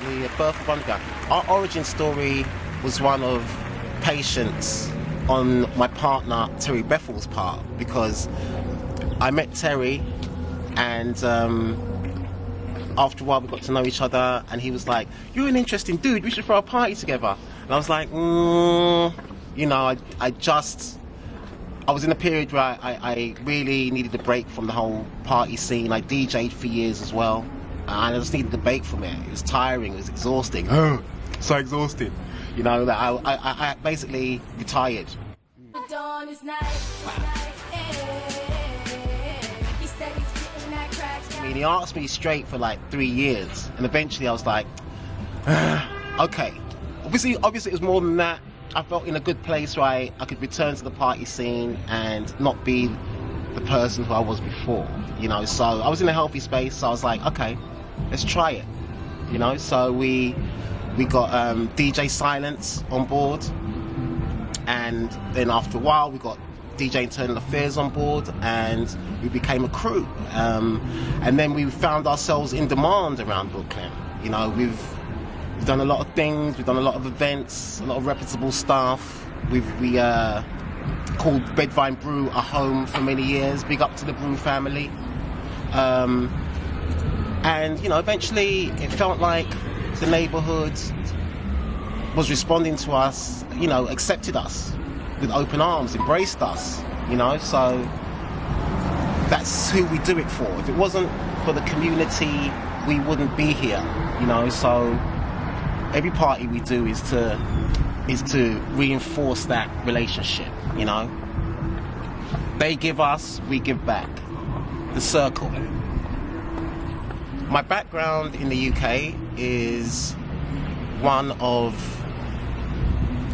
the birth of WonderGround. Our origin story was one of patience on my partner Terry Bethel's part, because I met Terry and after a while we got to know each other, and he was like, "You're an interesting dude, we should throw a party together." And I was like, you know, I was in a period where I really needed a break from the whole party scene. I DJ'd for years as well, and I just needed a break from it. It was tiring, it was exhausting. So exhausting. You know, that I basically retired. The dawn is nice, I mean, he asked me straight for like 3 years, and eventually I was like, okay. Obviously it was more than that. I felt in a good place where I could return to the party scene and not be the person who I was before, you know. So I was in a healthy space, so I was like, okay, let's try it, you know. So we got DJ Silence on board, and then after a while we got DJ Internal Affairs on board, and we became a crew. And then we found ourselves in demand around Brooklyn. You know, we've done a lot of things, we've done a lot of events, a lot of reputable stuff. We called Bedvine Brew a home for many years. Big up to the Brew family. And, you know, eventually it felt like the neighborhood was responding to us, you know, accepted us with open arms, embraced us, you know. So that's who we do it for. If it wasn't for the community, we wouldn't be here, you know. So every party we do is to reinforce that relationship, you know. They give us, we give back. The circle. My background in the UK is one of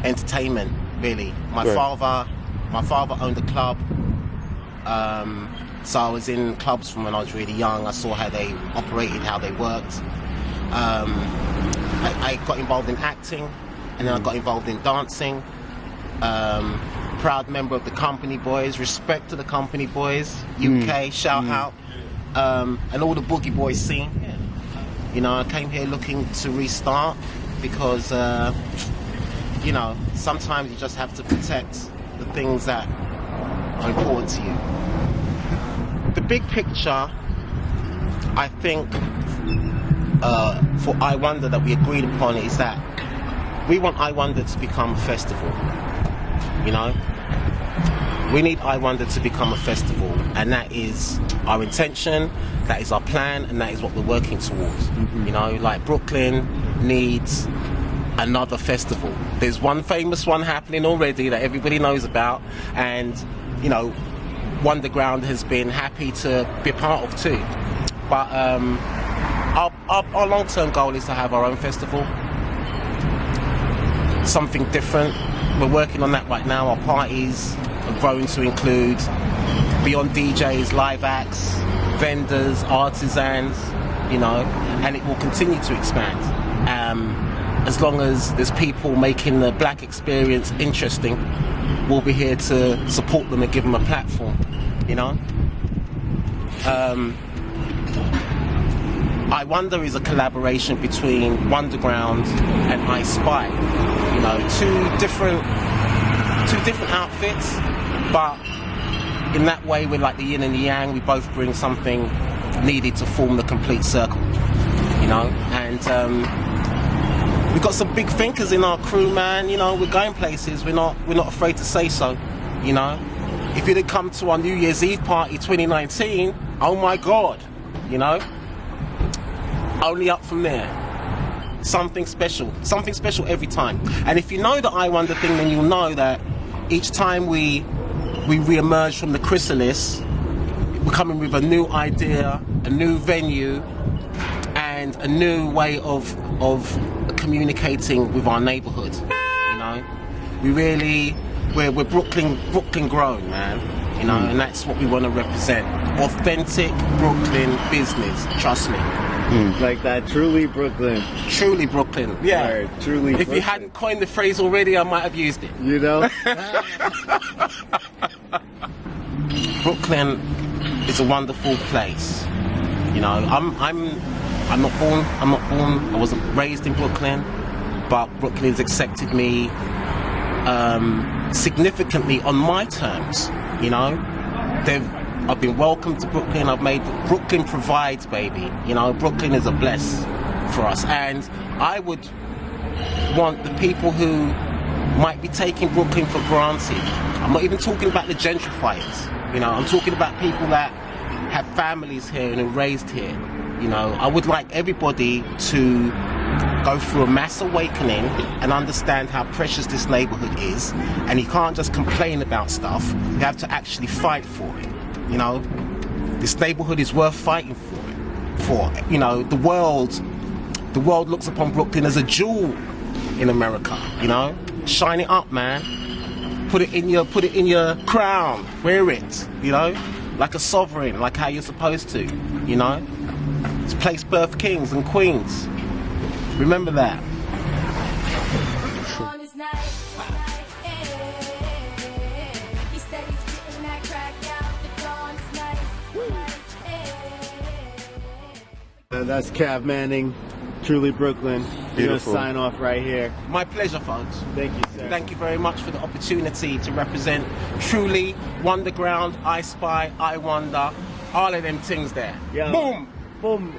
entertainment, really. My father owned a club, so I was in clubs from when I was really young. I saw how they operated, how they worked. I got involved in acting, and then I got involved in dancing. Proud member of the Company Boys. Respect to the Company Boys, UK, shout out. And all the Boogie Boys scene. You know, I came here looking to restart because, you know, sometimes you just have to protect the things that are important to you. The big picture, I think, for I Wonder that we agreed upon is that we want I Wonder to become a festival, you know? We need I Wonder to become a festival, and that is our intention, that is our plan, and that is what we're working towards. You know, like Brooklyn needs another festival. There's one famous one happening already that everybody knows about, and, you know, WonderGround has been happy to be a part of too. But our long-term goal is to have our own festival, something different. We're working on that right now. Our parties are growing to include, beyond DJs, live acts, vendors, artisans, you know, and it will continue to expand. As long as there's people making the black experience interesting, we'll be here to support them and give them a platform, you know. I Wonder is a collaboration between WonderGround and eyespy. You know, two different outfits, but in that way we're like the yin and the yang. We both bring something needed to form the complete circle, you know. And we've got some big thinkers in our crew, man. You know, we're going places. We're not afraid to say so, you know. If you'd have come to our New Year's Eve party 2019, oh my God, you know. Only up from there. Something special every time. And if you know the I Wonder thing, then you'll know that each time we re-emerge from the chrysalis, we're coming with a new idea, a new venue, and a new way of communicating with our neighborhood. You know, we're Brooklyn grown, man. You know, and that's what we want to represent. Authentic Brooklyn business. Trust me. Like that, truly Brooklyn. Truly Brooklyn, yeah. Right, truly if Brooklyn. you hadn't coined the phrase already, I might have used it. You know? Brooklyn is a wonderful place. You know, I'm not born. I wasn't raised in Brooklyn, but Brooklyn has accepted me significantly on my terms. You know, I've been welcomed to Brooklyn. Brooklyn provides, baby. You know, Brooklyn is a bless for us, and I would want the people who might be taking Brooklyn for granted. I'm not even talking about the gentrifiers. You know, I'm talking about people that have families here and are raised here. You know, I would like everybody to go through a mass awakening and understand how precious this neighborhood is, and you can't just complain about stuff. You have to actually fight for it. You know, this neighborhood is worth fighting for. You know, the world looks upon Brooklyn as a jewel in America. You know, shine it up, man. Put it in your crown. Wear it. You know, like a sovereign, like how you're supposed to. You know, it's a place birth kings and queens. Remember that. That's Cav Manning, Trulybrooklyn. We're gonna sign off right here. My pleasure, folks. Thank you, sir. Thank you very much for the opportunity to represent Truly, WonderGround, eyespy, I Wonder, all of them things there. Yeah. Boom! Boom.